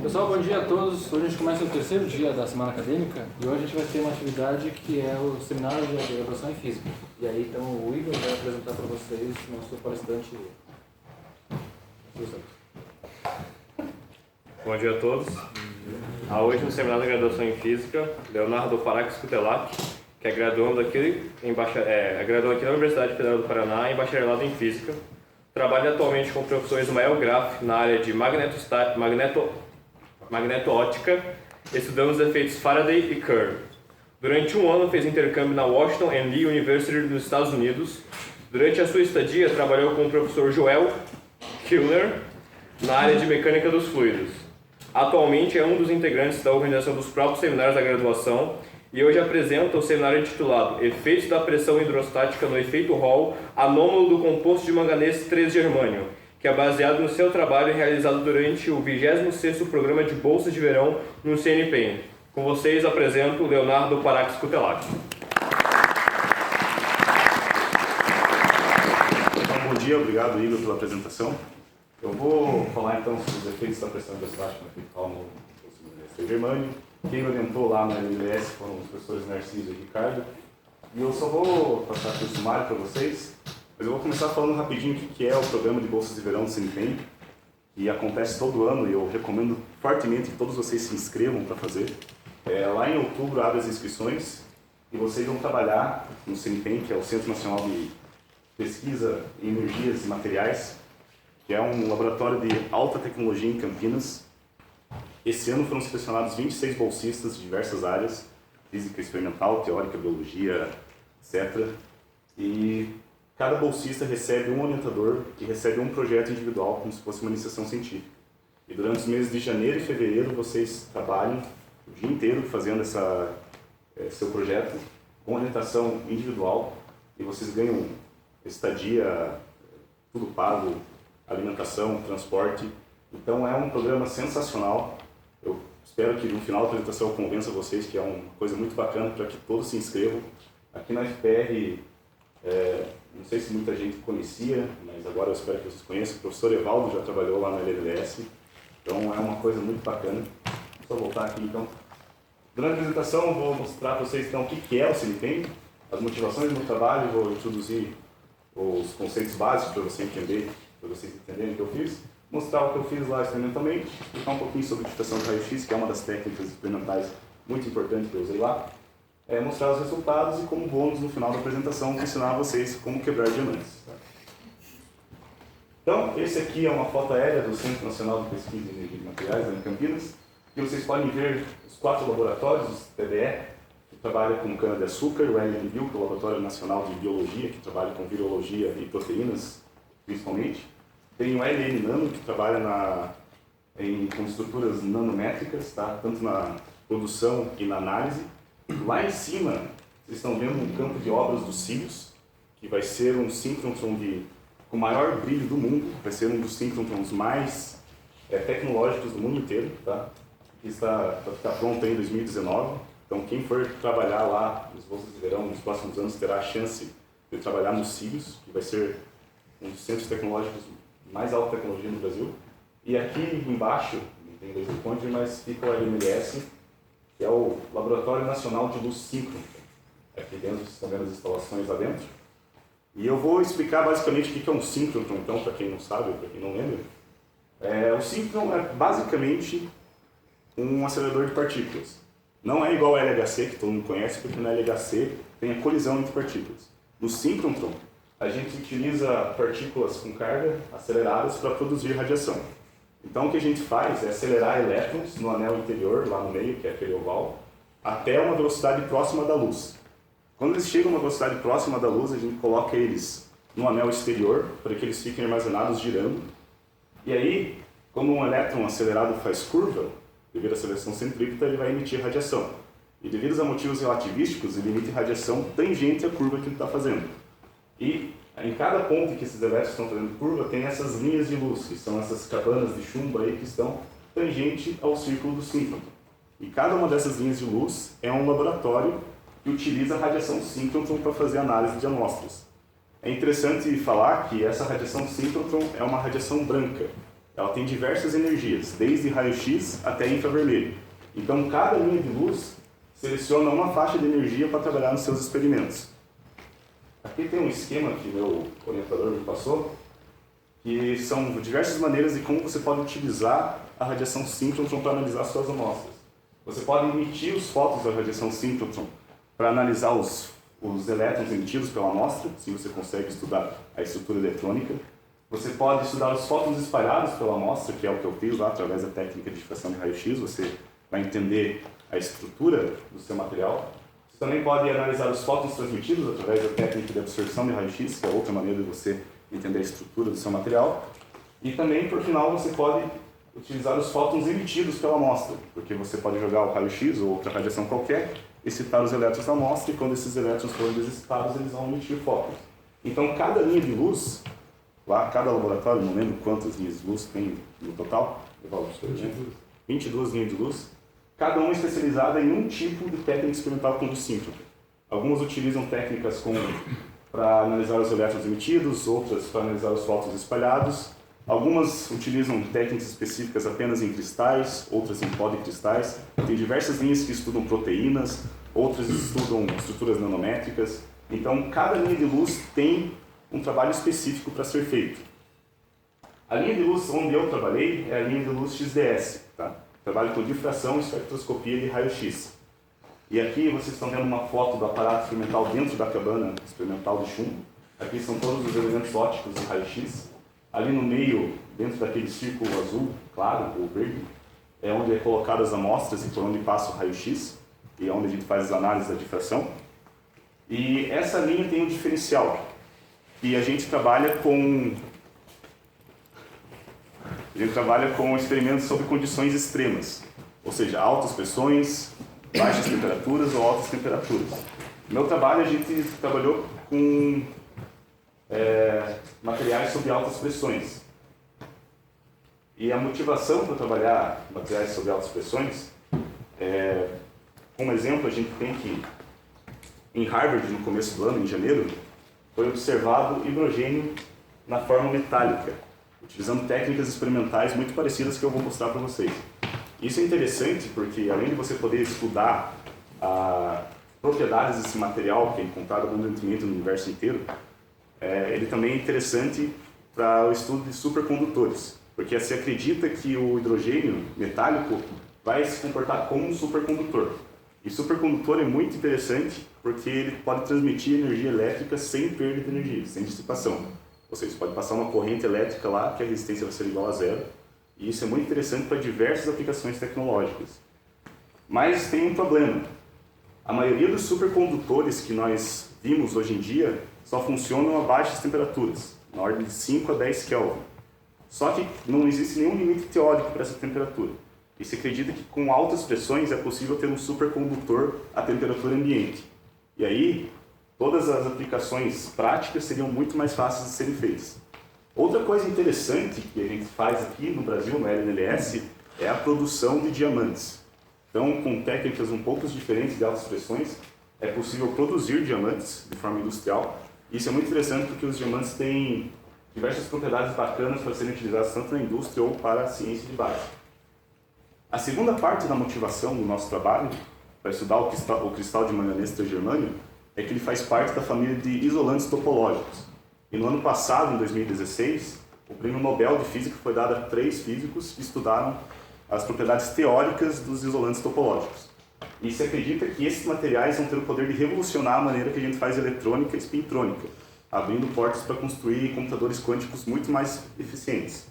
Pessoal, bom dia a todos. Hoje a gente começa o terceiro dia da semana acadêmica e hoje a gente vai ter uma atividade que é o seminário de graduação em física. E aí então o Igor vai apresentar para vocês o nosso palestrante. Bom dia a todos. Hoje no seminário de graduação em física, Leonardo Parax Kutelak, que é graduando aqui na Universidade Federal do Paraná em bacharelado em física. Trabalha atualmente com o professor Ismael Graf na área de magneto-ótica, estudando os efeitos Faraday e Kerr. Durante um ano fez intercâmbio na Washington and Lee University dos Estados Unidos. Durante a sua estadia, trabalhou com o professor Joel Killner na área de mecânica dos fluidos. Atualmente é um dos integrantes da organização dos próprios seminários da graduação e hoje apresenta o seminário intitulado Efeitos da pressão hidrostática no efeito Hall anômalo do composto de manganês 3-germânio, que é baseado no seu trabalho realizado durante o 26º Programa de Bolsas de Verão no CNPq. Com vocês apresento o Leonardo Parax Kutelak. Bom dia, obrigado Igor pela apresentação. Eu vou falar então sobre os efeitos da pressão hidrostática no efeito Hall no composto de manganês 3-germânio. Quem orientou lá na LLS foram os professores Narciso e Ricardo. E eu só vou passar aqui o sumário para vocês, mas eu vou começar falando rapidinho o que é o programa de bolsas de verão do CNPq, que acontece todo ano e eu recomendo fortemente que todos vocês se inscrevam para fazer. Lá em outubro abre as inscrições e vocês vão trabalhar no CNPq, que é o Centro Nacional de Pesquisa em Energias e Materiais, que é um laboratório de alta tecnologia em Campinas. Esse ano foram selecionados 26 bolsistas de diversas áreas, física experimental, teórica, biologia, etc. E cada bolsista recebe um orientador que recebe um projeto individual, como se fosse uma iniciação científica. E durante os meses de janeiro e fevereiro, vocês trabalham o dia inteiro fazendo seu projeto com orientação individual e vocês ganham estadia, tudo pago, alimentação, transporte. Então é um programa sensacional. Eu espero que no final da apresentação eu convença vocês que é uma coisa muito bacana para que todos se inscrevam. Aqui na FPR, não sei se muita gente conhecia, mas agora eu espero que vocês conheçam. O professor Evaldo já trabalhou lá na LLS, então é uma coisa muito bacana. Vou só voltar aqui então. Durante a apresentação eu vou mostrar para vocês então o que é o CNPq, as motivações do meu trabalho, vou introduzir os conceitos básicos para vocês entenderem o que eu fiz. Mostrar o que eu fiz lá experimentalmente, explicar um pouquinho sobre difração de raio-x, que é uma das técnicas experimentais muito importantes que eu usei lá, mostrar os resultados e, como bônus, no final da apresentação, vou ensinar a vocês como quebrar diamantes. Então, esse aqui é uma foto aérea do Centro Nacional de Pesquisa em Energias e Materiais, em Campinas, e vocês podem ver os 4 laboratórios, os TDE, que trabalham com cana-de-açúcar, o LNBio, que é o Laboratório Nacional de Biologia, que trabalha com virologia e proteínas, principalmente. Tem o LN Nano, que trabalha com estruturas nanométricas, tá? Tanto na produção e na análise. Lá em cima, vocês estão vendo um campo de obras dos cílios, que vai ser um síncrotron com o maior brilho do mundo, vai ser um dos síncrotrons mais tecnológicos do mundo inteiro. Tá? Que está para ficar pronto em 2019. Então, quem for trabalhar lá nos bolsas de verão nos próximos anos terá a chance de trabalhar nos cílios, que vai ser um dos centros tecnológicos mais alta tecnologia no Brasil. E aqui embaixo, não tem laser pointer, mas fica o LMLS, que é o Laboratório Nacional de Luz Síncrona. Aqui dentro, vocês estão vendo as instalações lá dentro. E eu vou explicar basicamente o que é um síncrotron, então, para quem não sabe, para quem não lembra. O síncrotron é basicamente um acelerador de partículas. Não é igual ao LHC, que todo mundo conhece, porque no LHC tem a colisão entre partículas. No síncrotron, a gente utiliza partículas com carga aceleradas para produzir radiação. Então o que a gente faz é acelerar elétrons no anel interior, lá no meio, que é aquele oval, até uma velocidade próxima da luz. Quando eles chegam a uma velocidade próxima da luz, a gente coloca eles no anel exterior, para que eles fiquem armazenados girando. E aí, como um elétron acelerado faz curva, devido à aceleração centrípeta, ele vai emitir radiação. E devido a motivos relativísticos, ele emite radiação tangente à curva que ele está fazendo. E em cada ponto que esses elétrons estão fazendo curva, tem essas linhas de luz, que são essas cabanas de chumbo aí que estão tangente ao círculo do síncrotron. E cada uma dessas linhas de luz é um laboratório que utiliza a radiação síncrotron para fazer análise de amostras. É interessante falar que essa radiação síncrotron é uma radiação branca. ela tem diversas energias, desde raio-x até infravermelho. Então, cada linha de luz seleciona uma faixa de energia para trabalhar nos seus experimentos. Aqui tem um esquema que meu orientador me passou, que são diversas maneiras de como você pode utilizar a radiação síncrotron para analisar suas amostras. Você pode emitir os fótons da radiação síncrotron para analisar os elétrons emitidos pela amostra, assim você consegue estudar a estrutura eletrônica. Você pode estudar os fótons espalhados pela amostra, que é o que eu fiz lá através da técnica de difração de raio-x. Você vai entender a estrutura do seu material. Você também pode analisar os fótons transmitidos através da técnica de absorção de raio-x, que é outra maneira de você entender a estrutura do seu material. E também, por final, você pode utilizar os fótons emitidos pela amostra, porque você pode jogar o raio-x ou outra radiação qualquer, excitar os elétrons da amostra, e quando esses elétrons forem excitados, eles vão emitir fótons. Então, cada linha de luz, lá, cada laboratório, não lembro quantas linhas de luz tem no total, 22 linhas de luz, cada uma especializada em um tipo de técnica experimental com luz síncrona. Algumas utilizam técnicas para analisar os elétrons emitidos, outras para analisar os fótons espalhados. Algumas utilizam técnicas específicas apenas em cristais, outras em policristais. Tem diversas linhas que estudam proteínas, outras estudam estruturas nanométricas. Então, cada linha de luz tem um trabalho específico para ser feito. A linha de luz onde eu trabalhei é a linha de luz XDS. Tá? Trabalho com difração e espectroscopia de raio-x. E aqui vocês estão vendo uma foto do aparato experimental dentro da cabana experimental de chumbo. Aqui são todos os elementos ópticos de raio-x. Ali no meio, dentro daquele círculo azul, claro, ou verde, é onde é colocadas as amostras e por onde passa o raio-x, e é onde a gente faz as análises da difração. E essa linha tem um diferencial, que a gente trabalha com experimentos sob condições extremas, ou seja, altas pressões, baixas temperaturas ou altas temperaturas. No meu trabalho, a gente trabalhou com materiais sob altas pressões. E a motivação para trabalhar materiais sob altas pressões, como exemplo, a gente tem que, em Harvard, no começo do ano, em janeiro, foi observado hidrogênio na forma metálica, utilizando técnicas experimentais muito parecidas que eu vou mostrar para vocês. Isso é interessante porque, além de você poder estudar propriedades desse material, que é encontrado abundantemente no universo inteiro, ele também é interessante para o estudo de supercondutores, porque se acredita que o hidrogênio metálico vai se comportar como um supercondutor. E supercondutor é muito interessante porque ele pode transmitir energia elétrica sem perda de energia, sem dissipação. Ou seja, você pode passar uma corrente elétrica lá que a resistência vai ser igual a zero. E isso é muito interessante para diversas aplicações tecnológicas. Mas tem um problema. A maioria dos supercondutores que nós vimos hoje em dia só funcionam a baixas temperaturas, na ordem de 5 a 10 Kelvin. Só que não existe nenhum limite teórico para essa temperatura. E se acredita que com altas pressões é possível ter um supercondutor à temperatura ambiente. E aí, todas as aplicações práticas seriam muito mais fáceis de serem feitas. Outra coisa interessante que a gente faz aqui no Brasil, no LNLS, é a produção de diamantes. Então, com técnicas um pouco diferentes de altas pressões, é possível produzir diamantes de forma industrial. Isso é muito interessante porque os diamantes têm diversas propriedades bacanas para serem utilizados tanto na indústria ou para a ciência de base. A segunda parte da motivação do nosso trabalho, para estudar o cristal de manganês transgermânio, é que ele faz parte da família de isolantes topológicos. E no ano passado, em 2016, o Prêmio Nobel de Física foi dado a 3 físicos que estudaram as propriedades teóricas dos isolantes topológicos. E se acredita que esses materiais vão ter o poder de revolucionar a maneira que a gente faz eletrônica e espintrônica, abrindo portas para construir computadores quânticos muito mais eficientes.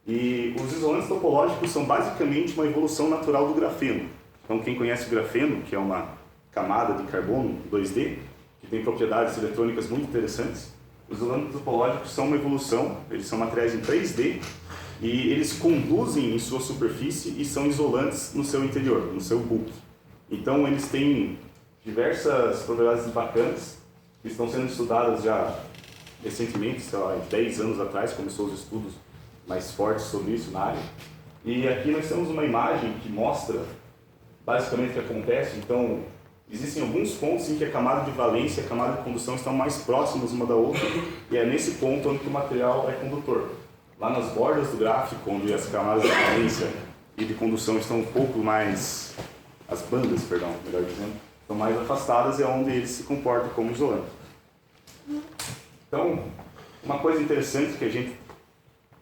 E os isolantes topológicos são basicamente uma evolução natural do grafeno. Então, quem conhece o grafeno, que é uma camada de carbono 2D, que tem propriedades eletrônicas muito interessantes, os isolantes topológicos são uma evolução, eles são materiais em 3D, e eles conduzem em sua superfície e são isolantes no seu interior, no seu bulk. Então, eles têm diversas propriedades bacanas, que estão sendo estudadas já recentemente, sei lá, 10 anos atrás, começou os estudos mais fortes sobre isso na área. E aqui nós temos uma imagem que mostra basicamente o que acontece. Então, existem alguns pontos em que a camada de valência e a camada de condução estão mais próximas uma da outra, e é nesse ponto onde o material é condutor. lá nas bordas do gráfico, onde as camadas de valência e de condução estão um pouco mais, as bandas, perdão, melhor dizendo, estão mais afastadas, é onde ele se comporta como isolante. Então, uma coisa interessante que a gente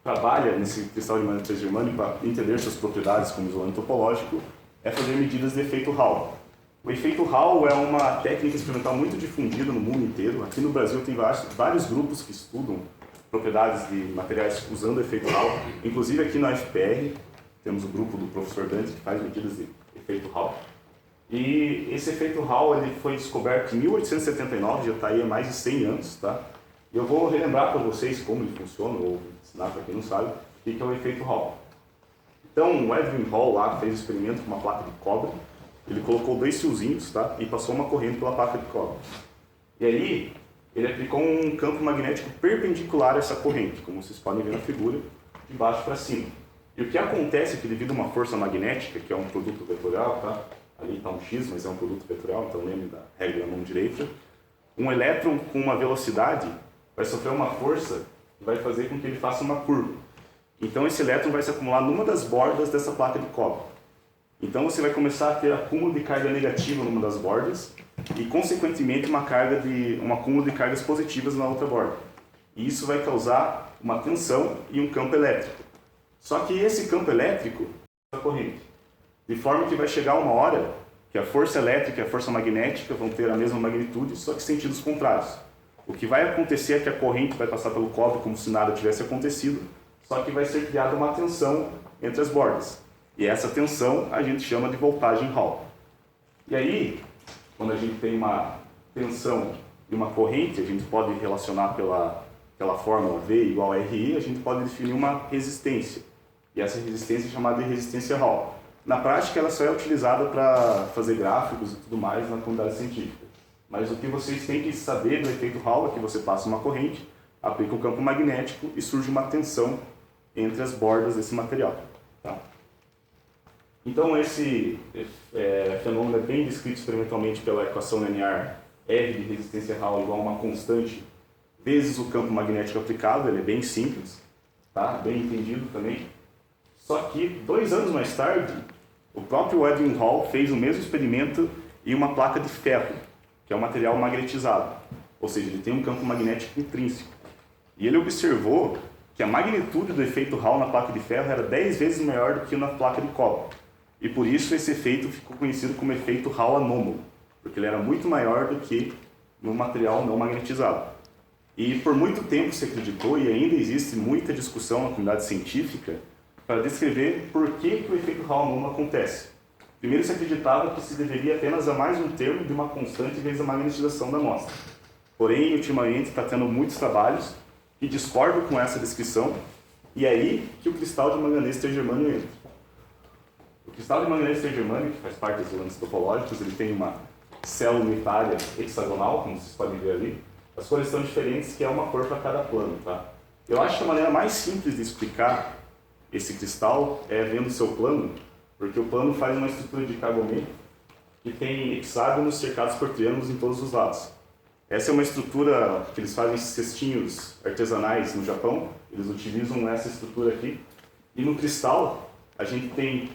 trabalha nesse cristal de magnetite germânico para entender suas propriedades como isolante topológico é fazer medidas de efeito Hall. O efeito Hall é uma técnica experimental muito difundida no mundo inteiro. Aqui no Brasil tem vários grupos que estudam propriedades de materiais usando efeito Hall. Inclusive aqui na UFPR temos o grupo do professor Dante que faz medidas de efeito Hall. E esse efeito Hall ele foi descoberto em 1879, já está aí há mais de 100 anos. Tá? E eu vou relembrar para vocês como ele funciona, ou ensinar para quem não sabe, o que é o efeito Hall. Então o Edwin Hall lá fez um experimento com uma placa de cobre. Ele colocou 2 fiozinhos, tá? E passou uma corrente pela placa de cobre. E aí, ele aplicou um campo magnético perpendicular a essa corrente, como vocês podem ver na figura, de baixo para cima. E o que acontece é que devido a uma força magnética, que é um produto vetorial, tá? Ali está um X, mas é um produto vetorial, então lembre da regra da mão direita. Um elétron com uma velocidade vai sofrer uma força que vai fazer com que ele faça uma curva. Então esse elétron vai se acumular numa das bordas dessa placa de cobre. Então você vai começar a ter acúmulo de carga negativa numa das bordas e, consequentemente, um acúmulo de cargas positivas na outra borda. E isso vai causar uma tensão e um campo elétrico. Só que esse campo elétrico é a corrente. De forma que vai chegar uma hora que a força elétrica e a força magnética vão ter a mesma magnitude, só que sentidos contrários. O que vai acontecer é que a corrente vai passar pelo cobre como se nada tivesse acontecido, só que vai ser criada uma tensão entre as bordas. E essa tensão a gente chama de voltagem Hall. E aí, quando a gente tem uma tensão e uma corrente, a gente pode relacionar pela fórmula V igual a RI, a gente pode definir uma resistência. E essa resistência é chamada de resistência Hall. Na prática, ela só é utilizada para fazer gráficos e tudo mais na comunidade científica. Mas o que vocês têm que saber do efeito Hall é que você passa uma corrente, aplica um campo magnético e surge uma tensão entre as bordas desse material. Tá? Então esse fenômeno é bem descrito experimentalmente pela equação linear R de resistência Hall igual a uma constante vezes o campo magnético aplicado. Ele é bem simples, tá? Bem entendido também. Só que 2 anos mais tarde, o próprio Edwin Hall fez o mesmo experimento em uma placa de ferro, que é um material magnetizado, ou seja, ele tem um campo magnético intrínseco. E ele observou que a magnitude do efeito Hall na placa de ferro era 10 vezes maior do que na placa de cobre. E por isso esse efeito ficou conhecido como efeito Hall anômalo, porque ele era muito maior do que no material não magnetizado. E por muito tempo se acreditou, e ainda existe muita discussão na comunidade científica, para descrever por que o efeito Hall anômalo acontece. Primeiro se acreditava que se deveria apenas a mais um termo de uma constante vezes a magnetização da amostra. Porém, ultimamente está tendo muitos trabalhos que discordam com essa descrição, e é aí que o cristal de manganês tergermânio entra. O cristal de manganês tergermânio, que faz parte dos isolantes topológicos, ele tem uma célula unitária hexagonal, como vocês podem ver ali. As cores são diferentes, que é uma cor para cada plano. Tá? Eu acho que a maneira mais simples de explicar esse cristal é vendo o seu plano, porque o plano faz uma estrutura de Kagome que tem hexágonos cercados por triângulos em todos os lados. Essa é uma estrutura que eles fazem cestinhos artesanais no Japão, eles utilizam essa estrutura aqui. E no cristal, a gente tem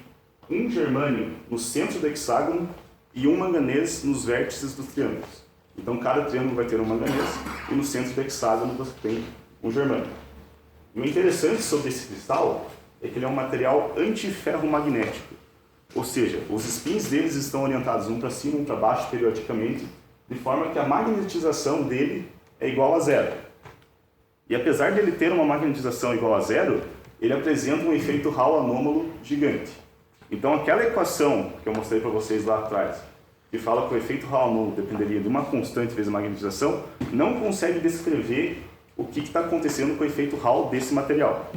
um germânio no centro do hexágono e um manganês nos vértices dos triângulos. Então cada triângulo vai ter um manganês e no centro do hexágono você tem um germânio. E o interessante sobre esse cristal é que ele é um material antiferromagnético, ou seja, os spins deles estão orientados um para cima, um para baixo periodicamente, de forma que a magnetização dele é igual a zero. E apesar de ele ter uma magnetização igual a zero, ele apresenta um efeito Hall anômalo gigante. Então aquela equação que eu mostrei para vocês lá atrás, que fala que o efeito Hall anômalo dependeria de uma constante vezes a magnetização, não consegue descrever o que está acontecendo com o efeito Hall desse material.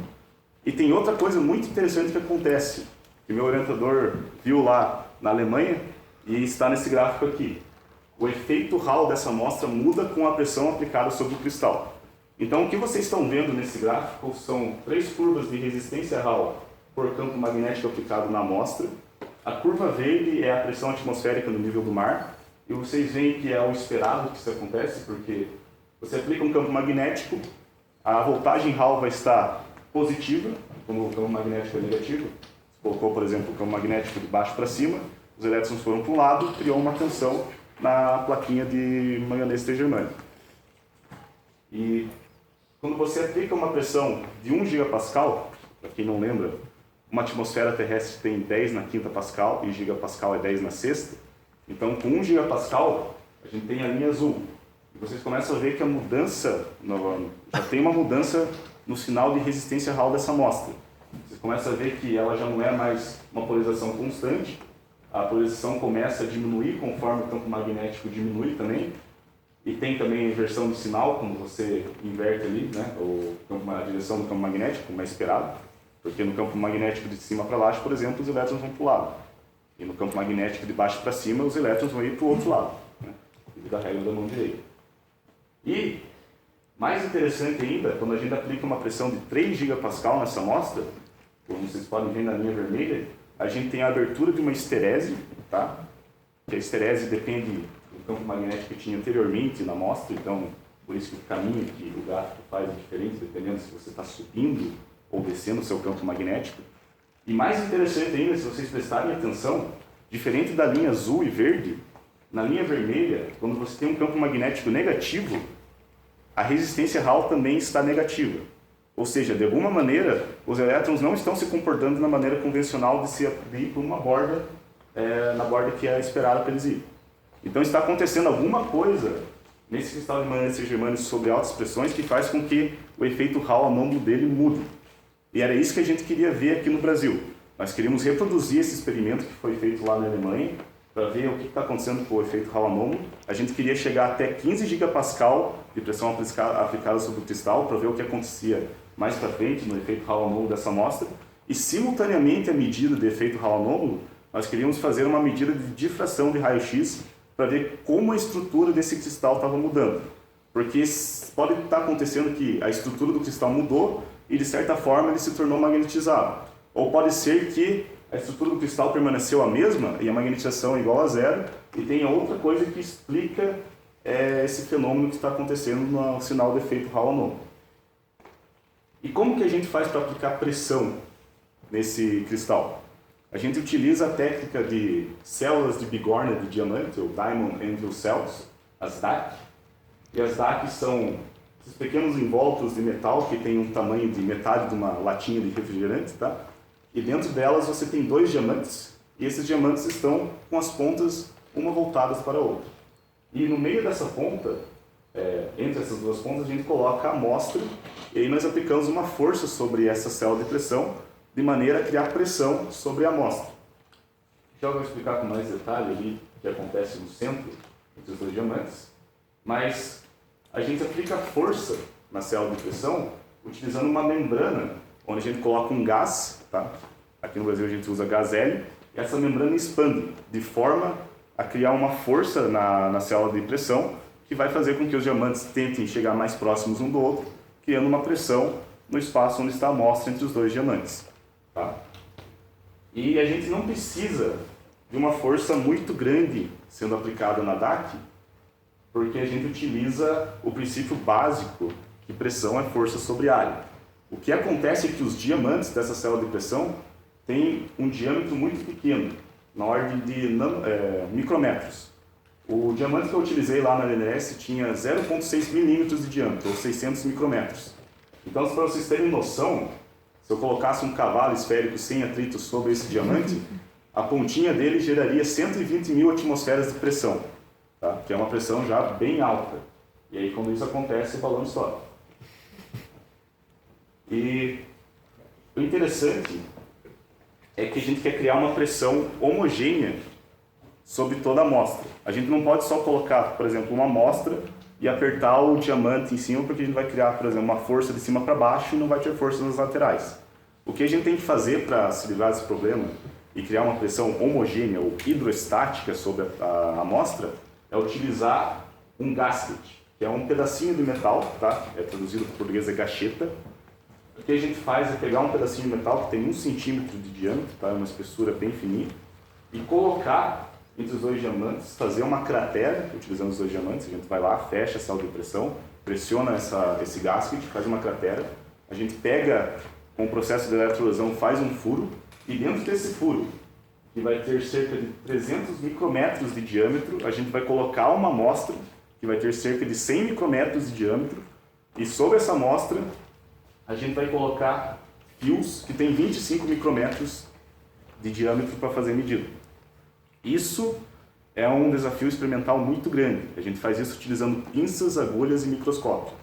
E tem outra coisa muito interessante que acontece, que meu orientador viu lá na Alemanha e está nesse gráfico aqui. O efeito Hall dessa amostra muda com a pressão aplicada sobre o cristal. Então o que vocês estão vendo nesse gráfico são 3 curvas de resistência Hall por campo magnético aplicado na amostra. A curva verde é a pressão atmosférica no nível do mar, e vocês veem que é o esperado que isso acontece, porque você aplica um campo magnético, a voltagem Hall vai estar positiva, como o campo magnético é negativo. Você colocou, por exemplo, o campo magnético de baixo para cima, os elétrons foram para um lado, criou uma tensão na plaquinha de manganês germânio. E quando você aplica uma pressão de 1 gigapascal, para quem não lembra, uma atmosfera terrestre tem 10 na quinta pascal e gigapascal é 10 na sexta. Então, com 1 gigapascal, a gente tem a linha azul. E vocês começam a ver que a mudança, já tem uma mudança no sinal de resistência Hall dessa amostra. Vocês começam a ver que ela já não é mais uma polarização constante, a polarização começa a diminuir conforme o campo magnético diminui também, e tem também a inversão do sinal, quando você inverte ali, né, a direção do campo magnético, como é esperado, porque no campo magnético de cima para baixo, por exemplo, os elétrons vão para o lado, e no campo magnético de baixo para cima, os elétrons vão ir para o outro lado, né, devido à regra da mão direita. E, mais interessante ainda, quando a gente aplica uma pressão de 3 gigapascal nessa amostra, como vocês podem ver na linha vermelha, a gente tem a abertura de uma esterese, tá? Que a esterese depende do campo magnético que tinha anteriormente na amostra, então por isso que o caminho que o gráfico faz é diferente, dependendo se você está subindo ou descendo o seu campo magnético. E mais interessante ainda, se vocês prestarem atenção, diferente da linha azul e verde, na linha vermelha, quando você tem um campo magnético negativo, a resistência Hall também está negativa. Ou seja, de alguma maneira, os elétrons não estão se comportando na maneira convencional de se ir por uma borda, na borda que é esperada para eles ir. Então está acontecendo alguma coisa nesse cristal de manganês germânio sob altas pressões que faz com que o efeito Hall anômalo dele mude. E era isso que a gente queria ver aqui no Brasil. Nós queríamos reproduzir esse experimento que foi feito lá na Alemanha, para ver o que está acontecendo com o efeito Hall anômalo. A gente queria chegar até 15 gigapascal de pressão aplicada sobre o cristal, para ver o que acontecia mais para frente no efeito Hall anômalo dessa amostra. E simultaneamente à medida de efeito Hall anômalo, nós queríamos fazer uma medida de difração de raio-x para ver como a estrutura desse cristal estava mudando. Porque pode estar acontecendo que a estrutura do cristal mudou e de certa forma ele se tornou magnetizado. Ou pode ser que a estrutura do cristal permaneceu a mesma e a magnetização é igual a zero e tem outra coisa que explica esse fenômeno que está acontecendo no sinal de efeito Hall anômalo. E como que a gente faz para aplicar pressão nesse cristal? A gente utiliza a técnica de células de bigorna de diamante, ou Diamond Anvil Cells, as DAC. E as DAC são esses pequenos invólucros de metal que tem um tamanho de metade de uma latinha de refrigerante, tá? E dentro delas você tem 2 diamantes, e esses diamantes estão com as pontas uma voltadas para a outra. E no meio dessa ponta, entre essas 2 pontas, a gente coloca a amostra, e aí nós aplicamos uma força sobre essa célula de pressão, de maneira a criar pressão sobre a amostra. Já vou explicar com mais detalhe ali o que acontece no centro, entre os 2 diamantes, mas a gente aplica força na célula de pressão utilizando uma membrana, onde a gente coloca um gás, tá? Aqui no Brasil a gente usa gás hélio, e essa membrana expande, de forma a criar uma força na célula de pressão, que vai fazer com que os diamantes tentem chegar mais próximos um do outro, criando uma pressão no espaço onde está a amostra entre os 2 diamantes. Tá? E a gente não precisa de uma força muito grande sendo aplicada na DAC, porque a gente utiliza o princípio básico que pressão é força sobre área. O que acontece é que os diamantes dessa célula de pressão têm um diâmetro muito pequeno, na ordem de micrômetros. O diamante que eu utilizei lá na LNS tinha 0,6 milímetros de diâmetro, ou 600 micrômetros. Então, para vocês terem noção, se eu colocasse um cavalo esférico sem atrito sobre esse diamante, a pontinha dele geraria 120 mil atmosferas de pressão, tá? Que é uma pressão já bem alta. E aí, quando isso acontece, o balão estoura. E o interessante é que a gente quer criar uma pressão homogênea sobre toda a amostra. A gente não pode só colocar, por exemplo, uma amostra e apertar o diamante em cima, porque a gente vai criar, por exemplo, uma força de cima para baixo e não vai ter força nas laterais. O que a gente tem que fazer para se livrar desse problema e criar uma pressão homogênea ou hidroestática sobre a amostra é utilizar um gasket, que é um pedacinho de metal, tá? É traduzido para o português é gacheta. O que a gente faz é pegar um pedacinho de metal que tem 1 centímetro de diâmetro, tá? Uma espessura bem fininha, e colocar entre os 2 diamantes, fazer uma cratera, utilizando os 2 diamantes. A gente vai lá, fecha a célula de pressão, pressiona esse gasket, faz uma cratera. A gente pega com o processo de eletroerosão, faz um furo, e dentro desse furo, que vai ter cerca de 300 micrômetros de diâmetro, a gente vai colocar uma amostra que vai ter cerca de 100 micrômetros de diâmetro, e sobre essa amostra a gente vai colocar fios que têm 25 micrômetros de diâmetro para fazer medida. Isso é um desafio experimental muito grande. A gente faz isso utilizando pinças, agulhas e microscópio.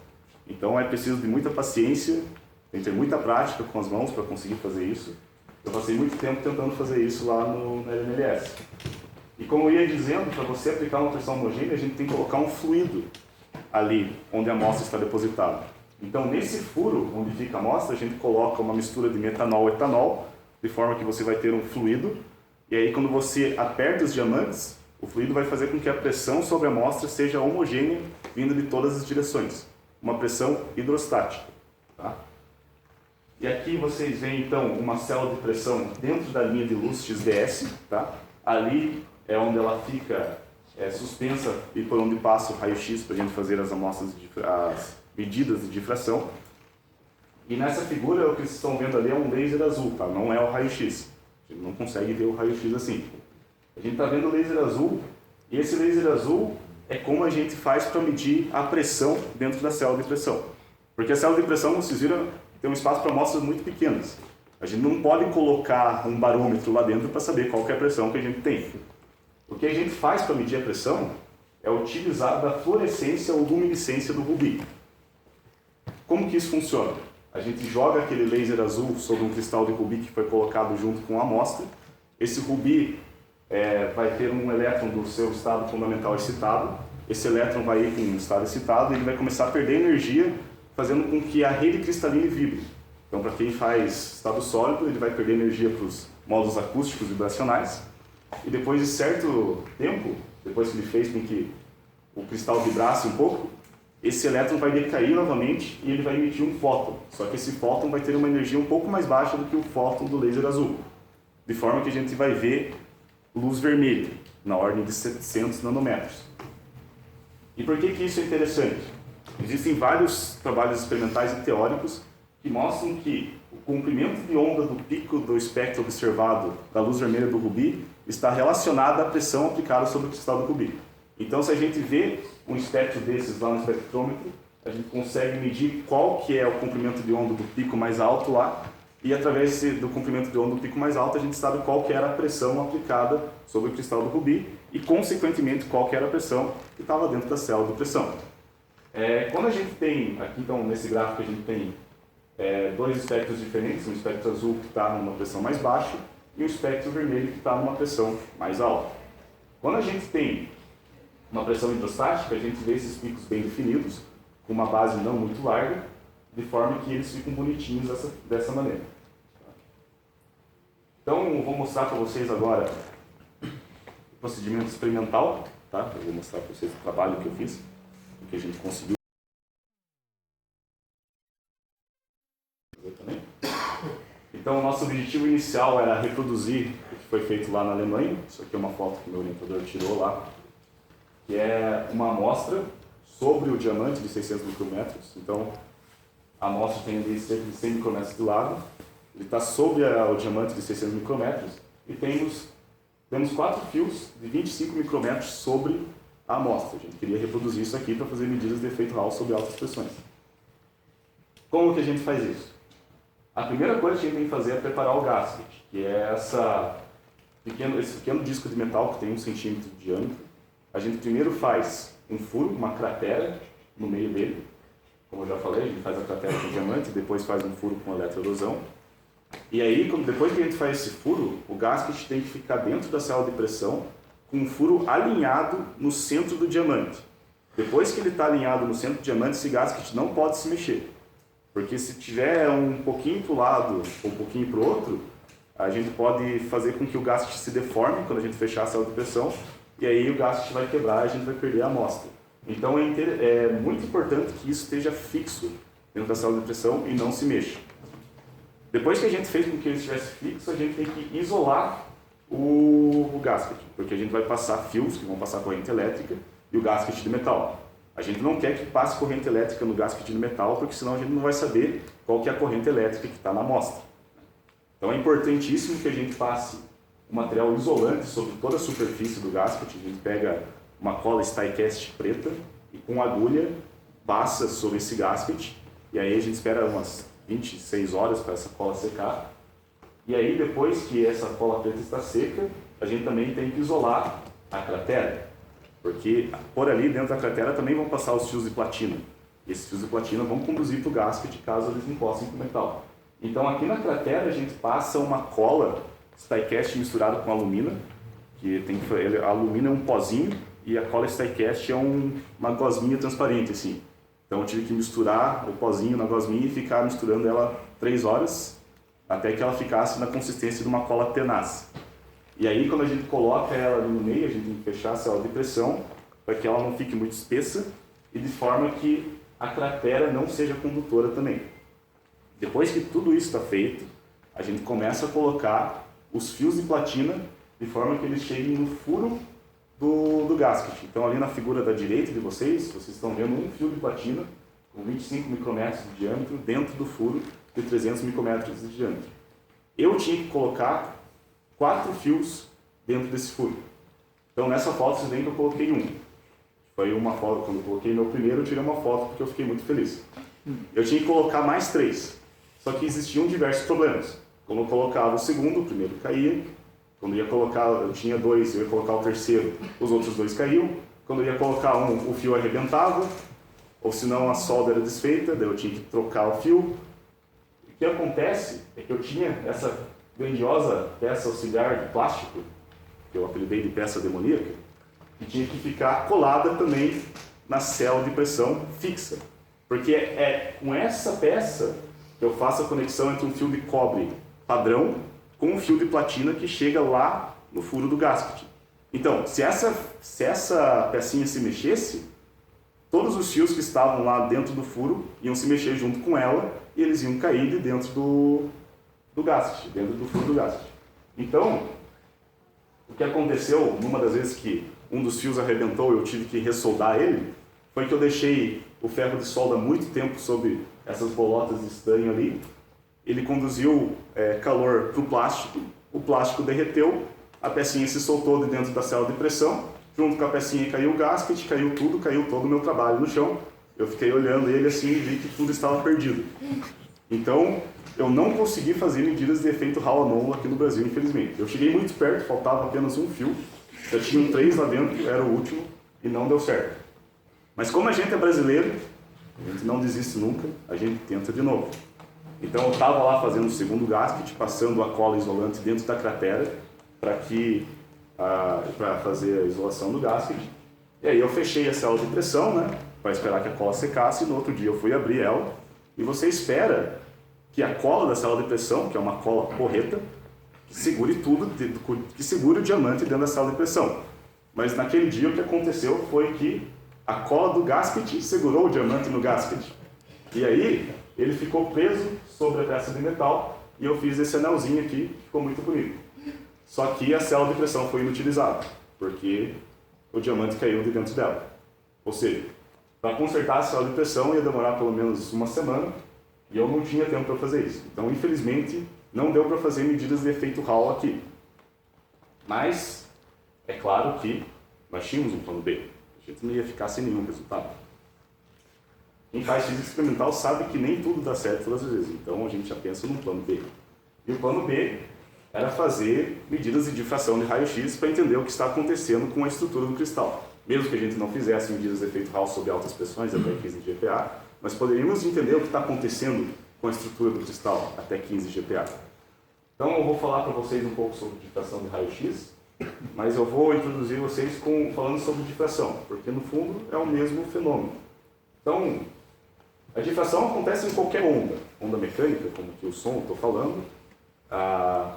Então é preciso de muita paciência, tem que ter muita prática com as mãos para conseguir fazer isso. Eu passei muito tempo tentando fazer isso lá na LMLS. E como eu ia dizendo, para você aplicar uma pressão homogênea, a gente tem que colocar um fluido ali onde a amostra está depositada. Então, nesse furo onde fica a amostra, a gente coloca uma mistura de metanol e etanol, de forma que você vai ter um fluido, e aí quando você aperta os diamantes, o fluido vai fazer com que a pressão sobre a amostra seja homogênea, vindo de todas as direções. Uma pressão hidrostática. Tá? E aqui vocês veem, então, uma célula de pressão dentro da linha de luz XDS. Tá? Ali é onde ela fica suspensa e por onde passa o raio-x para a gente fazer as amostras, as medidas de difração. E nessa figura, o que vocês estão vendo ali é um laser azul, tá? Não é o raio-x. A gente não consegue ver o raio-x assim. A gente está vendo o laser azul, e esse laser azul é como a gente faz para medir a pressão dentro da célula de pressão. Porque a célula de pressão, como vocês viram, tem um espaço para amostras muito pequenas. A gente não pode colocar um barômetro lá dentro para saber qual que é a pressão que a gente tem. O que a gente faz para medir a pressão é utilizar da fluorescência ou luminescência do rubi. Como que isso funciona? A gente joga aquele laser azul sobre um cristal de rubi que foi colocado junto com a amostra. Esse rubi vai ter um elétron do seu estado fundamental excitado. Esse elétron vai ir com um estado excitado e ele vai começar a perder energia, fazendo com que a rede cristalina vibre. Então, para quem faz estado sólido, ele vai perder energia para os modos acústicos vibracionais. E depois de certo tempo, depois que ele fez com que o cristal vibrasse um pouco, esse elétron vai decair novamente e ele vai emitir um fóton. Só que esse fóton vai ter uma energia um pouco mais baixa do que o fóton do laser azul. De forma que a gente vai ver luz vermelha, na ordem de 700 nanômetros. E por que isso é interessante? Existem vários trabalhos experimentais e teóricos que mostram que o comprimento de onda do pico do espectro observado da luz vermelha do rubi está relacionado à pressão aplicada sobre o cristal do rubi. Então, se a gente vê um espectro desses lá no espectrômetro, a gente consegue medir qual que é o comprimento de onda do pico mais alto lá, e através do comprimento de onda do pico mais alto, a gente sabe qual que era a pressão aplicada sobre o cristal do rubi e, consequentemente, qual que era a pressão que estava dentro da célula de pressão. Quando a gente tem, aqui então nesse gráfico a gente tem dois espectros diferentes, um espectro azul que está numa pressão mais baixa e um espectro vermelho que está numa pressão mais alta. Quando a gente tem uma pressão hidrostática, a gente vê esses picos bem definidos, com uma base não muito larga, de forma que eles ficam bonitinhos dessa maneira. Então, eu vou mostrar para vocês agora o procedimento experimental, tá? Eu vou mostrar para vocês o trabalho que eu fiz, o que a gente conseguiu. Então, o nosso objetivo inicial era reproduzir o que foi feito lá na Alemanha. Isso aqui é uma foto que o meu orientador tirou lá, que é uma amostra sobre o diamante de 600 micrômetros. Então, a amostra tem ali cerca de 100 micrômetros de lado. Ele está sobre o diamante de 600 micrômetros e temos 4 fios de 25 micrômetros sobre a amostra. A gente queria reproduzir isso aqui para fazer medidas de efeito Hall sobre altas pressões. Como que a gente faz isso? A primeira coisa que a gente tem que fazer é preparar o gasket, que é esse pequeno disco de metal que tem 1 centímetro de diâmetro. A gente primeiro faz um furo, uma cratera no meio dele. Como eu já falei, a gente faz a cratera com diamante, depois faz um furo com eletroerosão. E aí, depois que a gente faz esse furo, o gasket tem que ficar dentro da célula de pressão com um furo alinhado no centro do diamante. Depois que ele está alinhado no centro do diamante, esse gasket não pode se mexer. Porque se tiver um pouquinho para o lado ou um pouquinho para o outro, a gente pode fazer com que o gasket se deforme quando a gente fechar a célula de pressão, e aí o gasket vai quebrar e a gente vai perder a amostra. Então é muito importante que isso esteja fixo dentro da célula de pressão e não se mexa. Depois que a gente fez com que ele estivesse fixo, a gente tem que isolar o gasket, porque a gente vai passar fios que vão passar corrente elétrica e o gasket de metal. A gente não quer que passe corrente elétrica no gasket de metal, porque senão a gente não vai saber qual que é a corrente elétrica que está na amostra. Então é importantíssimo que a gente passe um material isolante sobre toda a superfície do gasket. A gente pega uma cola Stycast preta e com agulha passa sobre esse gasket, e aí a gente espera umas 26 horas para essa cola secar. E aí depois que essa cola preta está seca, a gente também tem que isolar a cratera, porque por ali dentro da cratera também vão passar os fios de platina. E esses fios de platina vão conduzir para o gasket caso eles encostem com o metal. Então aqui na cratera a gente passa uma cola Stycast misturada com alumina, que a alumina é um pozinho e a cola Stycast é uma gosminha transparente assim. Então eu tive que misturar o pozinho na gosminha e ficar misturando ela 3 horas até que ela ficasse na consistência de uma cola tenaz. E aí quando a gente coloca ela ali no meio, a gente tem que fechar a célula de pressão para que ela não fique muito espessa e de forma que a cratera não seja condutora também. Depois que tudo isso está feito, a gente começa a colocar os fios de platina de forma que eles cheguem no furo do gasket. Então ali na figura da direita de vocês estão vendo um fio de platina com 25 micrômetros de diâmetro dentro do furo de 300 micrômetros de diâmetro. Eu tinha que colocar 4 fios dentro desse furo. Então nessa foto vocês veem que eu coloquei um. Foi uma foto, quando eu coloquei meu primeiro eu tirei uma foto porque eu fiquei muito feliz. Eu tinha que colocar mais 3, só que existiam diversos problemas. Quando eu colocava o segundo, o primeiro caía. Quando eu ia colocar, eu tinha 2, eu ia colocar o terceiro, os outros 2 caíam. Quando eu ia colocar um, o fio arrebentava, ou senão a solda era desfeita, daí eu tinha que trocar o fio. O que acontece é que eu tinha essa grandiosa peça auxiliar de plástico, que eu apelidei de peça demoníaca, que tinha que ficar colada também na célula de pressão fixa. Porque é com essa peça que eu faço a conexão entre um fio de cobre padrão com um fio de platina que chega lá no furo do gasket. Então, se essa pecinha se mexesse, todos os fios que estavam lá dentro do furo iam se mexer junto com ela e eles iam cair de dentro do gasket, dentro do furo do gasket. Então, o que aconteceu, numa das vezes que um dos fios arrebentou e eu tive que ressoldar ele, foi que eu deixei o ferro de solda muito tempo sobre essas bolotas de estanho ali. Ele conduziu calor para o plástico derreteu, a pecinha se soltou de dentro da célula de pressão, junto com a pecinha caiu o gasket, caiu todo o meu trabalho no chão. Eu fiquei olhando ele assim e vi que tudo estava perdido. Então, eu não consegui fazer medidas de efeito Hall anômalo aqui no Brasil, infelizmente. Eu cheguei muito perto, faltava apenas um fio, já tinham 3 lá dentro, era o último, e não deu certo. Mas como a gente é brasileiro, a gente não desiste nunca, a gente tenta de novo. Então eu estava lá fazendo o segundo gasket, passando a cola isolante dentro da cratera para fazer a isolação do gasket. E aí eu fechei a célula de pressão, né, para esperar que a cola secasse, e no outro dia eu fui abrir ela. E você espera que a cola da célula de pressão, que é uma cola porreta, que segure tudo, que segure o diamante dentro da célula de pressão. Mas naquele dia o que aconteceu foi que a cola do gasket segurou o diamante no gasket. E aí ele ficou preso sobre a peça de metal e eu fiz esse anelzinho aqui, que ficou muito bonito. Só que a célula de pressão foi inutilizada, porque o diamante caiu de dentro dela. Ou seja, para consertar a célula de pressão ia demorar pelo menos uma semana e eu não tinha tempo para fazer isso. Então, infelizmente, não deu para fazer medidas de efeito Hall aqui. Mas, é claro que nós tínhamos um plano B. A gente não ia ficar sem nenhum resultado. Quem faz física experimental sabe que nem tudo dá certo todas as vezes, então a gente já pensa num plano B. E o plano B era fazer medidas de difração de raio-x para entender o que está acontecendo com a estrutura do cristal. Mesmo que a gente não fizesse medidas de efeito Hall sob altas pressões, até 15 GPa, nós poderíamos entender o que está acontecendo com a estrutura do cristal até 15 GPa. Então eu vou falar para vocês um pouco sobre difração de raio-x, mas eu vou introduzir vocês falando sobre difração, porque no fundo é o mesmo fenômeno. Então, a difração acontece em qualquer onda mecânica, como que o som estou falando. A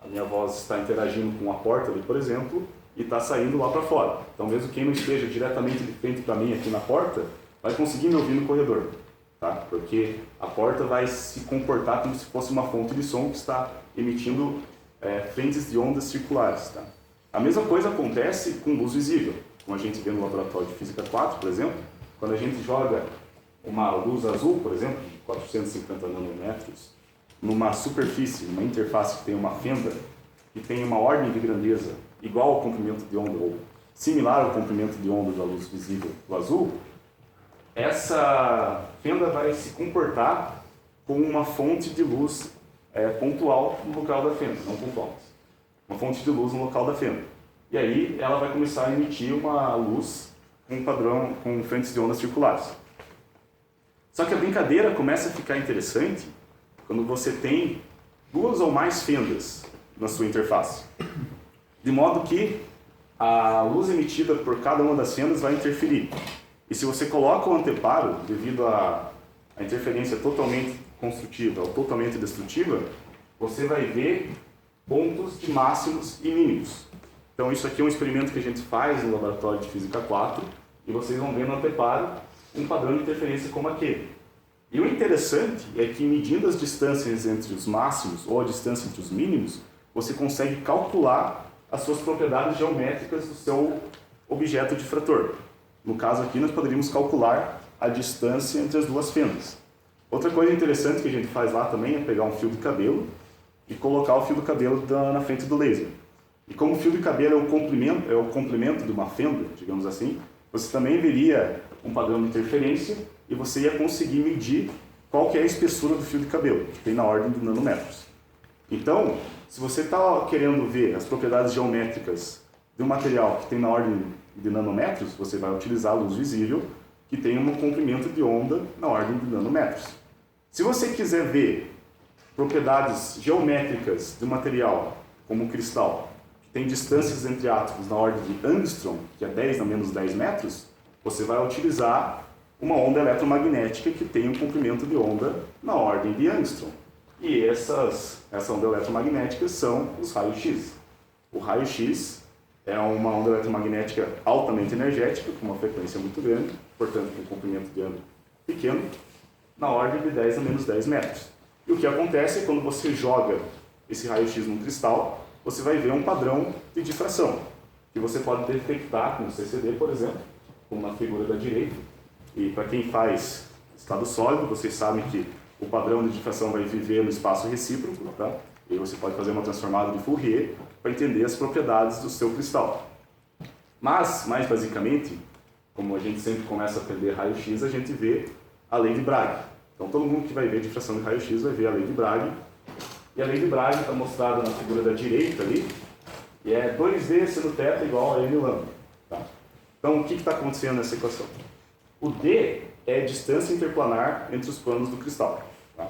minha voz está interagindo com a porta ali, por exemplo, e está saindo lá para fora. Então, mesmo quem não esteja diretamente de frente para mim aqui na porta, vai conseguir me ouvir no corredor, tá? Porque a porta vai se comportar como se fosse uma fonte de som que está emitindo frentes de ondas circulares, tá? A mesma coisa acontece com luz visível, como a gente vê no laboratório de Física 4, por exemplo. quando a gente joga uma luz azul, por exemplo, de 450 nanômetros, numa superfície, numa interface que tem uma fenda, que tem uma ordem de grandeza igual ao comprimento de onda, ou similar ao comprimento de onda da luz visível do azul, essa fenda vai se comportar como uma fonte de luz pontual no local da fenda, não pontual, uma fonte de luz no local da fenda. E aí ela vai começar a emitir uma luz com padrão, com frentes de ondas circulares. Só que a brincadeira começa a ficar interessante quando você tem duas ou mais fendas na sua interface, de modo que a luz emitida por cada uma das fendas vai interferir. E se você coloca o anteparo, devido à interferência totalmente construtiva ou totalmente destrutiva, você vai ver pontos de máximos e mínimos. Então isso aqui é um experimento que a gente faz no laboratório de Física 4, e vocês vão ver no anteparo um padrão de interferência como aquele. E o interessante é que, medindo as distâncias entre os máximos ou a distância entre os mínimos, você consegue calcular as suas propriedades geométricas do seu objeto difrator. No caso aqui, nós poderíamos calcular a distância entre as duas fendas. Outra coisa interessante que a gente faz lá também é pegar um fio de cabelo e colocar o fio do cabelo na frente do laser. E como o fio de cabelo é o complemento de uma fenda, digamos assim, você também veria um padrão de interferência e você ia conseguir medir qual que é a espessura do fio de cabelo, que tem na ordem de nanômetros. Então, se você está querendo ver as propriedades geométricas de um material que tem na ordem de nanômetros, você vai utilizar a luz visível, que tem um comprimento de onda na ordem de nanômetros. Se você quiser ver propriedades geométricas de um material, como o cristal, que tem distâncias entre átomos na ordem de angstrom, que é 10 a menos 10 metros, você vai utilizar uma onda eletromagnética que tem um comprimento de onda na ordem de angstrom. E essa onda eletromagnética são os raios-x. O raio-x é uma onda eletromagnética altamente energética, com uma frequência muito grande, portanto com um comprimento de onda pequeno, na ordem de 10 a menos 10 metros. E o que acontece é quando você joga esse raio-x num cristal, você vai ver um padrão de difração, que você pode detectar com o CCD, por exemplo, como na figura da direita. E para quem faz estado sólido, vocês sabem que o padrão de difração vai viver no espaço recíproco, tá? E você pode fazer uma transformada de Fourier para entender as propriedades do seu cristal. Mas, mais basicamente, como a gente sempre começa a aprender raio-x, a gente vê a lei de Bragg. Então todo mundo que vai ver difração de raio-x vai ver a lei de Bragg. E a lei de Bragg está mostrada na figura da direita ali, e é 2D seno θ igual a n lambda. Tá? Então o que está acontecendo nessa equação? O D é a distância interplanar entre os planos do cristal. Tá?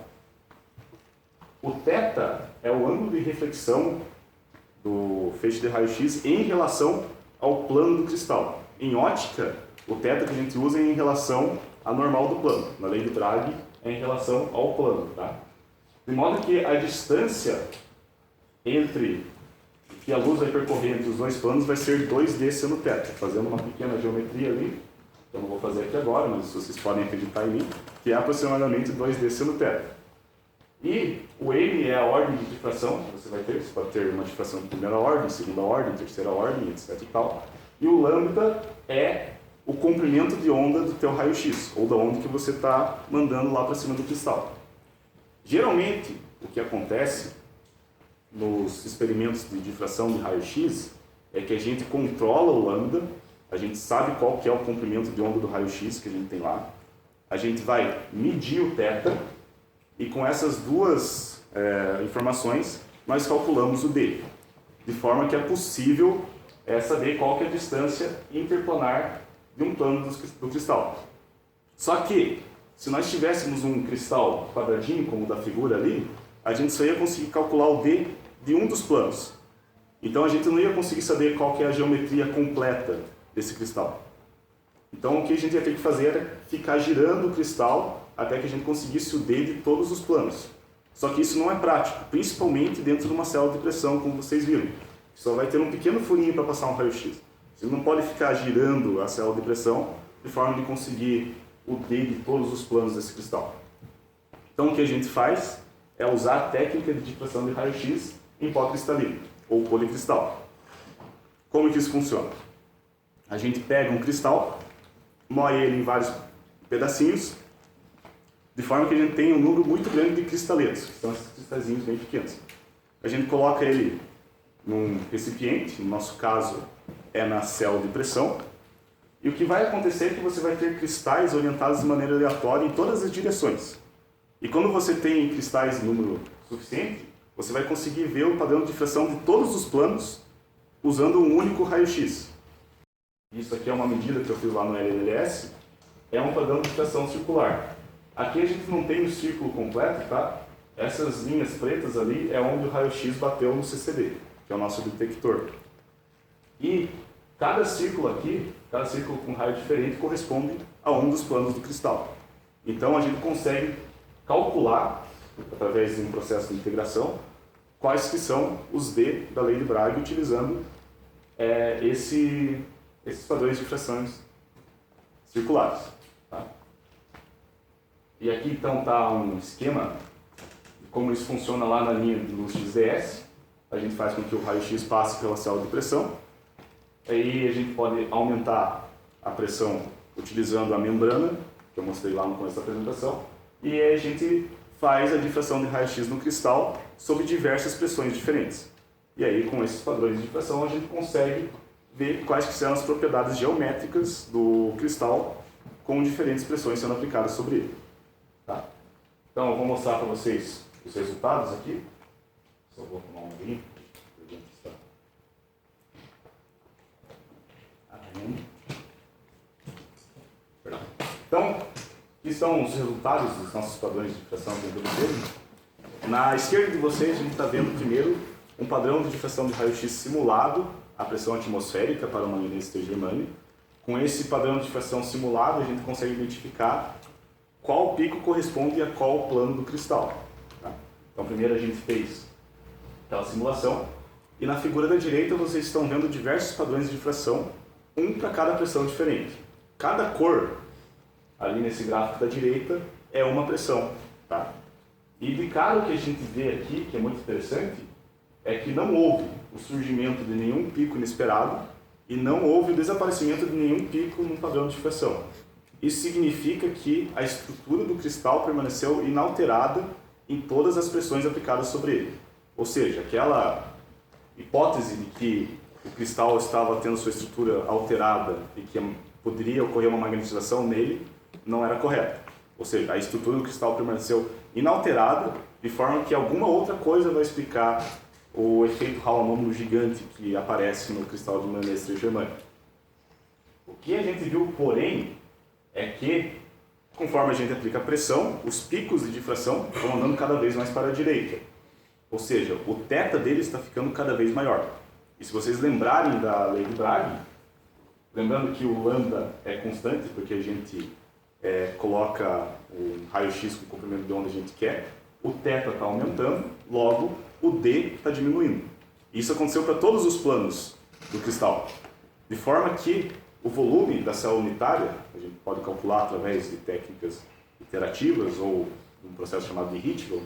O θ é o ângulo de reflexão do feixe de raio-x em relação ao plano do cristal. Em ótica, o θ que a gente usa é em relação à normal do plano. Na lei de Bragg é em relação ao plano. Tá? De modo que a distância entre que a luz vai percorrer entre os dois planos vai ser 2D seno θ. Fazendo uma pequena geometria ali, eu não vou fazer aqui agora, mas vocês podem acreditar em mim, que é aproximadamente 2D seno θ. E o M é a ordem de difração que você vai ter. Você pode ter uma difração de primeira ordem, segunda ordem, terceira ordem, etc. e tal. E o lambda é o comprimento de onda do teu raio-x, ou da onda que você está mandando lá para cima do cristal. Geralmente, o que acontece nos experimentos de difração de raio-x é que a gente controla o lambda, a gente sabe qual que é o comprimento de onda do raio-x que a gente tem lá, a gente vai medir o θ, e com essas duas informações, nós calculamos o D, de forma que é possível saber qual que é a distância interplanar de um plano do cristal. Só que, se nós tivéssemos um cristal quadradinho, como o da figura ali, a gente só ia conseguir calcular o D de um dos planos. Então a gente não ia conseguir saber qual que é a geometria completa desse cristal. Então o que a gente ia ter que fazer era ficar girando o cristal até que a gente conseguisse o D de todos os planos. Só que isso não é prático, principalmente dentro de uma célula de pressão, como vocês viram. Só vai ter um pequeno furinho para passar um raio-x. Você não pode ficar girando a célula de pressão de forma de conseguir o D de todos os planos desse cristal. Então o que a gente faz é usar a técnica de difração de raio-x em pó cristalino, ou policristal. Como que isso funciona? A gente pega um cristal moe ele em vários pedacinhos, de forma que a gente tem um número muito grande de cristaletos, que são esses cristalzinhos bem pequenos. A gente coloca ele num recipiente, no nosso caso é na célula de pressão, e o que vai acontecer é que você vai ter cristais orientados de maneira aleatória em todas as direções. E quando você tem cristais em número suficiente, você vai conseguir ver o padrão de difração de todos os planos usando um único raio-x. Isso aqui é uma medida que eu fiz lá no LLS, é um padrão de difração circular. Aqui a gente não tem o círculo completo, tá? Essas linhas pretas ali é onde o raio-x bateu no CCD, que é o nosso detector. E cada círculo aqui, cada círculo com raio diferente, corresponde a um dos planos do cristal. Então a gente consegue calcular, através de um processo de integração, quais que são os D da lei de Bragg, utilizando esses padrões de difrações circulares. Tá? E aqui então está um esquema de como isso funciona lá na linha de luz XDS. A gente faz com que o raio-x passe pela célula de pressão. Aí a gente pode aumentar a pressão utilizando a membrana, que eu mostrei lá no começo da apresentação. E aí a gente faz a difração de raio-x no cristal sob diversas pressões diferentes. E aí, com esses padrões de difração, a gente consegue ver quais que são as propriedades geométricas do cristal com diferentes pressões sendo aplicadas sobre ele. Tá? Então, eu vou mostrar para vocês os resultados aqui. Só vou tomar um vinho. Então, aqui estão os resultados dos nossos padrões de difração dentro do dedo. Na esquerda de vocês, a gente está vendo primeiro um padrão de difração de raio-x simulado à pressão atmosférica para o manganês de germânio. Com esse padrão de difração simulado, a gente consegue identificar qual pico corresponde a qual plano do cristal. Tá? Então, primeiro a gente fez aquela simulação. E na figura da direita, vocês estão vendo diversos padrões de difração, um para cada pressão diferente. Cada cor, ali nesse gráfico da direita, é uma pressão. Tá? E de cara o que a gente vê aqui, que é muito interessante, é que não houve o surgimento de nenhum pico inesperado e não houve o desaparecimento de nenhum pico no padrão de difração. Isso significa que a estrutura do cristal permaneceu inalterada em todas as pressões aplicadas sobre ele. Ou seja, aquela hipótese de que o cristal estava tendo sua estrutura alterada e que poderia ocorrer uma magnetização nele, não era correta. Ou seja, a estrutura do cristal permaneceu inalterada, de forma que alguma outra coisa vai explicar o efeito Hall anômalo gigante que aparece no cristal de manganês germânio. O que a gente viu, porém, é que, conforme a gente aplica a pressão, os picos de difração vão andando cada vez mais para a direita. Ou seja, o θ dele está ficando cada vez maior. E se vocês lembrarem da lei de Bragg, lembrando que o lambda é constante, porque a gente coloca o raio-x com o comprimento de onda que a gente quer, o θ está aumentando, logo o D está diminuindo. Isso aconteceu para todos os planos do cristal. De forma que o volume da célula unitária, a gente pode calcular através de técnicas iterativas ou um processo chamado de Hitchell,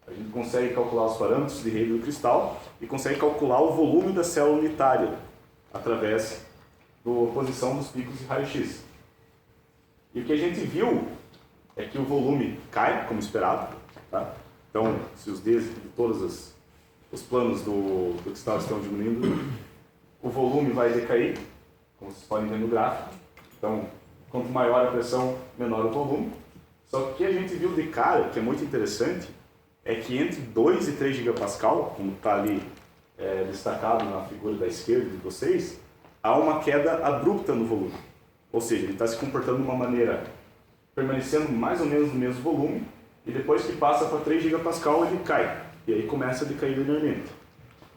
a gente consegue calcular os parâmetros de rede do cristal e consegue calcular o volume da célula unitária através da posição dos picos de raio-x. E o que a gente viu é que o volume cai, como esperado. Tá? Então, se os Ds de todos os planos do cristal estão diminuindo, o volume vai decair, como vocês podem ver no gráfico. Então, quanto maior a pressão, menor o volume. Só que o que a gente viu de cara, que é muito interessante, é que entre 2 e 3 gigapascal, como está ali destacado na figura da esquerda de vocês, há uma queda abrupta no volume. Ou seja, ele está se comportando de uma maneira, permanecendo mais ou menos no mesmo volume, e depois que passa para 3 gigapascal ele cai, e aí começa a decair linearmente.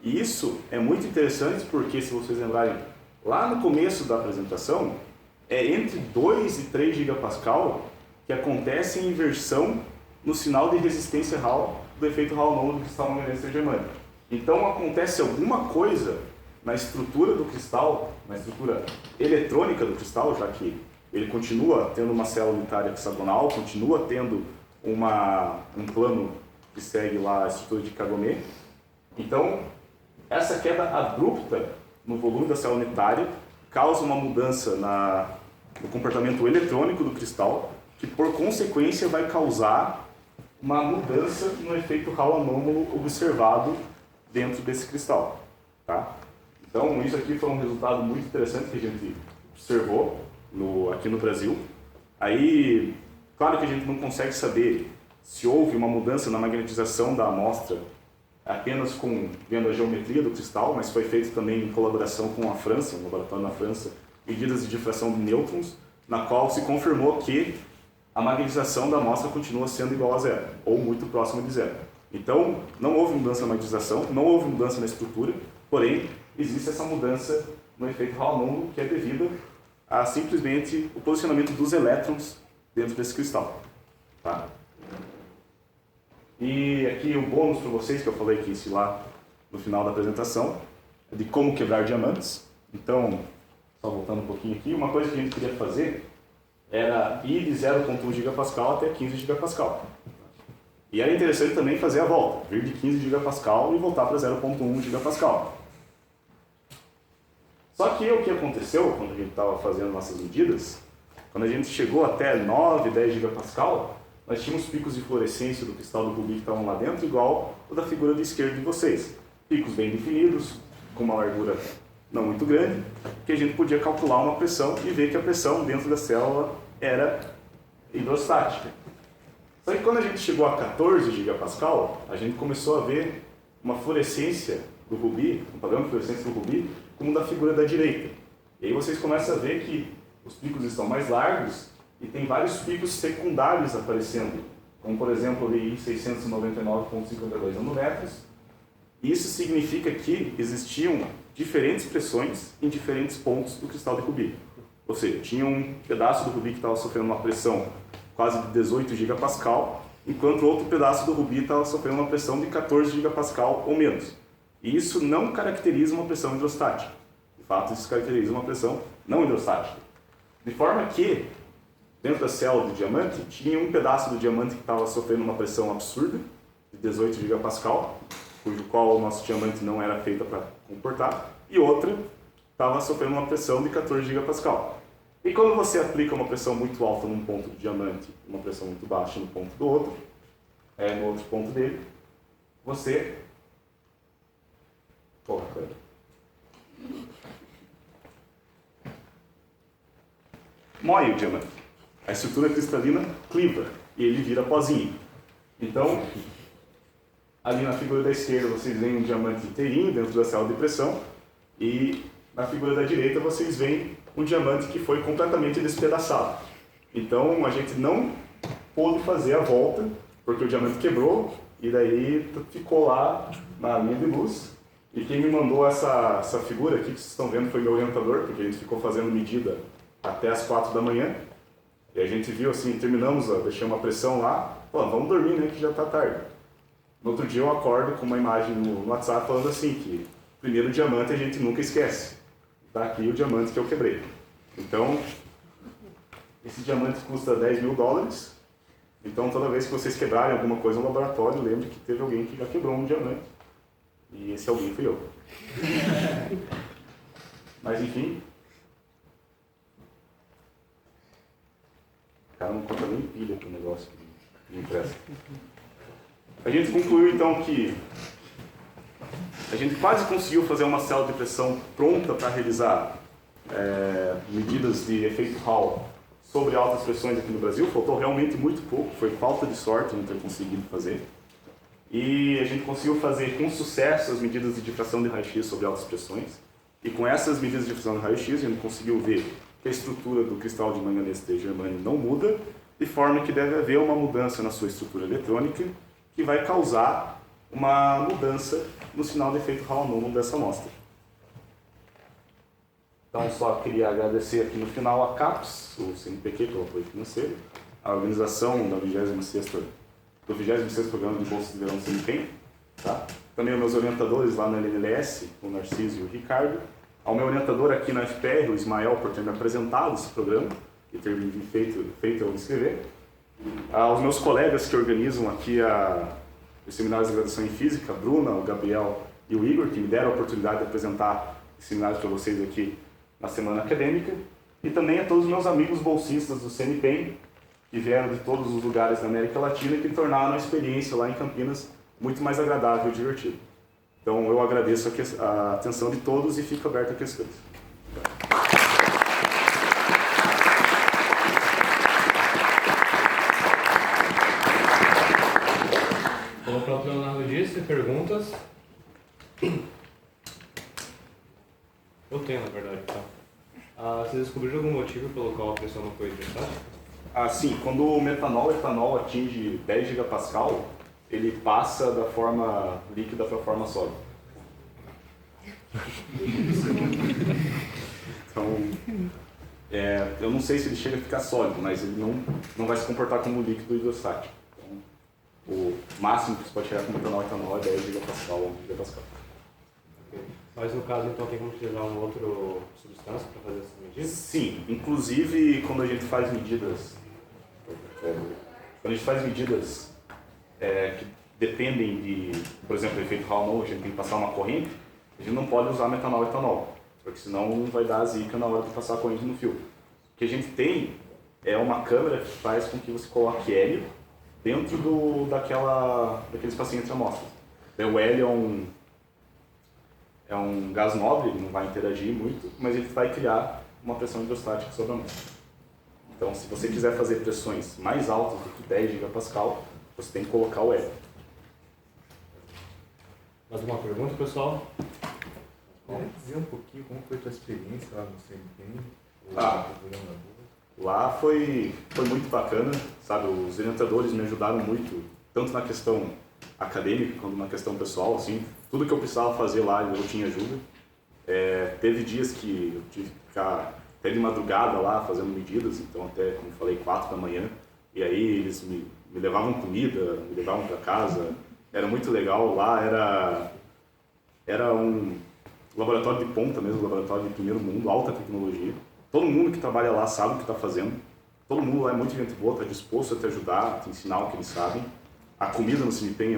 E isso é muito interessante porque, se vocês lembrarem, lá no começo da apresentação, é entre 2 e 3 gigapascal que acontece a inversão no sinal de resistência Hall do efeito Hall anômalo do cristal manganês germânio. Então acontece alguma coisa na estrutura do cristal, na estrutura eletrônica do cristal, já que ele continua tendo uma célula unitária hexagonal, continua tendo um plano que segue lá a estrutura de Kagome. Então, essa queda abrupta no volume da célula unitária causa uma mudança no comportamento eletrônico do cristal, que por consequência vai causar uma mudança no efeito Hall anômalo observado dentro desse cristal. Tá? Então, isso aqui foi um resultado muito interessante que a gente observou aqui no Brasil. Aí, claro que a gente não consegue saber se houve uma mudança na magnetização da amostra apenas vendo a geometria do cristal, mas foi feito também em colaboração com a França, um laboratório na França, medidas de difração de nêutrons, na qual se confirmou que a magnetização da amostra continua sendo igual a zero, ou muito próxima de zero. Então, não houve mudança na magnetização, não houve mudança na estrutura, porém, existe essa mudança no efeito Hall anômalo, que é devida a simplesmente o posicionamento dos elétrons dentro desse cristal. Tá? E aqui o bônus para vocês, que eu falei que isso lá no final da apresentação, é de como quebrar diamantes. Então, só voltando um pouquinho aqui, uma coisa que a gente queria fazer era ir de 0.1 gigapascal até 15 gigapascal. E era interessante também fazer a volta, vir de 15 gigapascal e voltar para 0.1 gigapascal. Só que o que aconteceu quando a gente estava fazendo nossas medidas, quando a gente chegou até 9, 10 gigapascal, nós tínhamos picos de fluorescência do cristal do rubi que estavam lá dentro, igual o da figura de esquerda de vocês. Picos bem definidos, com uma largura não muito grande, que a gente podia calcular uma pressão e ver que a pressão dentro da célula era hidrostática. Só que quando a gente chegou a 14 gigapascal, a gente começou a ver uma fluorescência do rubi, um padrão de fluorescência do rubi, como o da figura da direita. E aí vocês começam a ver que os picos estão mais largos e tem vários picos secundários aparecendo, como por exemplo ali 699,52 nanômetros. Isso significa que existiam diferentes pressões em diferentes pontos do cristal de rubi. Ou seja, tinha um pedaço do rubi que estava sofrendo uma pressão quase de 18 gigapascal, enquanto outro pedaço do rubi estava sofrendo uma pressão de 14 gigapascal ou menos. E isso não caracteriza uma pressão hidrostática. De fato, isso caracteriza uma pressão não hidrostática. De forma que, dentro da célula do diamante, tinha um pedaço do diamante que estava sofrendo uma pressão absurda, de 18 gigapascal, cujo qual o nosso diamante não era feito para comportar, e outra estava sofrendo uma pressão de 14 gigapascal. E quando você aplica uma pressão muito alta num ponto do diamante, uma pressão muito baixa no ponto do outro, no outro ponto dele, você... moe o diamante. A estrutura cristalina cliva e ele vira pozinho. Então, ali na figura da esquerda vocês veem um diamante inteirinho dentro da célula de pressão e na figura da direita vocês veem um diamante que foi completamente despedaçado. Então, a gente não pôde fazer a volta porque o diamante quebrou e daí ficou lá na linha de luz. E quem me mandou essa figura aqui que vocês estão vendo foi meu orientador, porque a gente ficou fazendo medida até as 4 da manhã. E a gente viu assim, terminamos, deixamos uma pressão lá, vamos dormir, né, que já está tarde. No outro dia eu acordo com uma imagem no WhatsApp falando assim, que o primeiro diamante a gente nunca esquece. Está aqui o diamante que eu quebrei. Então, esse diamante custa $10 mil. Então, toda vez que vocês quebrarem alguma coisa no laboratório, lembre que teve alguém que já quebrou um diamante. E esse alguém fui eu. Mas, enfim... O cara não conta nem pilha para o negócio que me interessa. A gente concluiu, então, que a gente quase conseguiu fazer uma célula de pressão pronta para realizar medidas de efeito Hall sobre altas pressões aqui no Brasil. Faltou realmente muito pouco, foi falta de sorte não ter conseguido fazer. E a gente conseguiu fazer com sucesso as medidas de difração de raio-x sobre altas pressões. E com essas medidas de difração de raio-x, a gente conseguiu ver que a estrutura do cristal de manganês de germânio não muda, de forma que deve haver uma mudança na sua estrutura eletrônica que vai causar uma mudança no sinal de efeito Hall anômalo dessa amostra. Então, só queria agradecer aqui no final a CAPES, o CNPq, pelo apoio financeiro, a organização da 26º Programa de Bolsa de Verão do CNPq, tá? Também os meus orientadores lá na LNLS, o Narciso e o Ricardo, ao meu orientador aqui na FPR, o Ismael, por ter me apresentado esse programa e ter me feito eu me inscrever, aos meus colegas que organizam aqui os seminários de graduação em Física, a Bruna, o Gabriel e o Igor, que me deram a oportunidade de apresentar os seminários para vocês aqui na semana acadêmica, E também a todos os meus amigos bolsistas do CNPEM, que vieram de todos os lugares da América Latina e que tornaram a experiência lá em Campinas muito mais agradável e divertida. Então eu agradeço a atenção de todos e fico aberto a questões. Como o próprio Leonardo disse, perguntas? Eu tenho, na verdade, tá? Vocês descobriram algum motivo pelo qual a pressão não foi hidrostática? Sim, quando o etanol atinge 10 gigapascal, ele passa da forma líquida para a forma sólida. Então, eu não sei se ele chega a ficar sólido, mas ele não vai se comportar como líquido hidrostático. Então, o máximo que você pode chegar com etanol é 10 gigapascal ou 1 gigapascal. Mas no caso, então, tem como utilizar uma outra substância para fazer essas medidas? Sim, inclusive quando a gente faz medidas que dependem de, por exemplo, do efeito Raoult, a gente tem que passar uma corrente, a gente não pode usar metanol e etanol, porque senão vai dar zica na hora de passar a corrente no fio. O que a gente tem é uma câmera que faz com que você coloque hélio dentro daqueles pacientes amostras. O hélio é um gás nobre, ele não vai interagir muito, mas ele vai criar uma pressão hidrostática sobre a amostra. Então, se você quiser fazer pressões mais altas do que 10 gigapascal, você tem que colocar o hélio. Mais alguma pergunta, pessoal? Pode dizer um pouquinho como foi a tua experiência lá no CNPEM? Lá foi muito bacana, sabe? Os orientadores me ajudaram muito, tanto na questão acadêmica quanto na questão pessoal, assim. Tudo que eu precisava fazer lá, eu tinha ajuda. Teve dias que eu tive que ficar até de madrugada lá fazendo medidas, então até, como falei, 4 da manhã. E aí eles me levavam comida, me levavam para casa. Era muito legal. Lá era um laboratório de ponta mesmo, laboratório de primeiro mundo, alta tecnologia. Todo mundo que trabalha lá sabe o que está fazendo. Todo mundo lá é muito gente boa, está disposto a te ajudar, a te ensinar o que eles sabem. A comida no CNPEM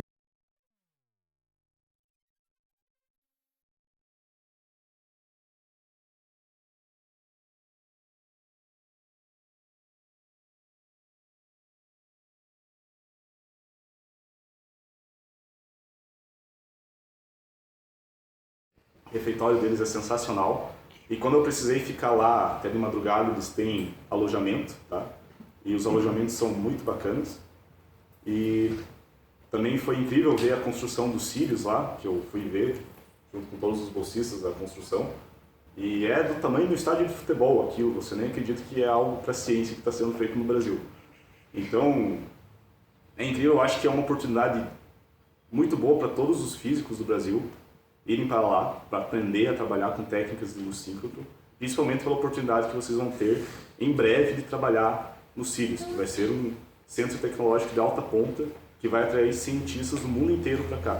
o refeitório deles é sensacional. E quando eu precisei ficar lá até de madrugada, eles têm alojamento, tá? E os alojamentos são muito bacanas. E também foi incrível ver a construção dos cílios lá, que eu fui ver, junto com todos os bolsistas da construção. E é do tamanho do estádio de futebol aquilo, você nem acredita que é algo para a ciência que está sendo feito no Brasil. Então, é incrível, eu acho que é uma oportunidade muito boa para todos os físicos do Brasil irem para lá, para aprender a trabalhar com técnicas de luz síncrono, principalmente pela oportunidade que vocês vão ter em breve de trabalhar no CIRIUS, que vai ser um centro tecnológico de alta ponta que vai atrair cientistas do mundo inteiro para cá.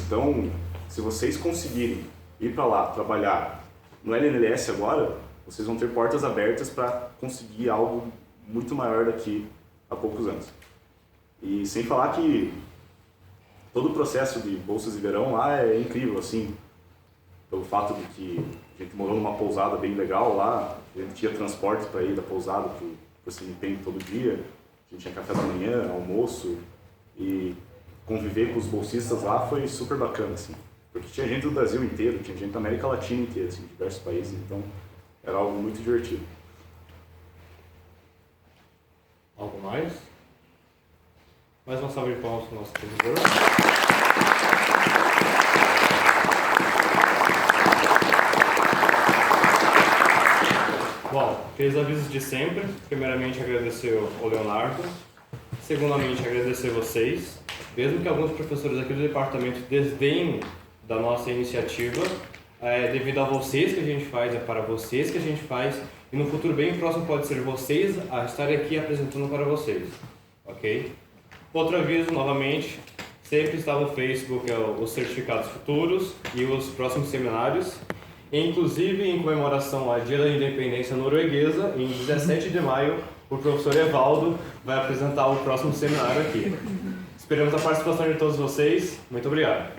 Então, se vocês conseguirem ir para lá trabalhar no LNLS agora, vocês vão ter portas abertas para conseguir algo muito maior daqui a poucos anos. E sem falar que todo o processo de bolsas de verão lá é incrível, assim, pelo fato de que a gente morou numa pousada bem legal lá, a gente tinha transporte para ir da pousada para o CNPEM todo dia, a gente tinha café da manhã, almoço, e conviver com os bolsistas lá foi super bacana, assim, porque tinha gente do Brasil inteiro, tinha gente da América Latina inteira, assim, de diversos países, então era algo muito divertido. Algo mais? Mais uma salva de palmas para o nosso professor. Bom, aqueles avisos de sempre. Primeiramente, agradecer ao Leonardo. Segundamente, agradecer vocês. Mesmo que alguns professores aqui do departamento desdenhem da nossa iniciativa, devido a vocês que a gente faz, é para vocês que a gente faz, e no futuro bem próximo pode ser vocês a estarem aqui apresentando para vocês, ok? Outro aviso, novamente, sempre está no Facebook os certificados futuros e os próximos seminários. Inclusive, em comemoração ao Dia da Independência Norueguesa, em 17 de maio, o professor Evaldo vai apresentar o próximo seminário aqui. Esperamos a participação de todos vocês. Muito obrigado.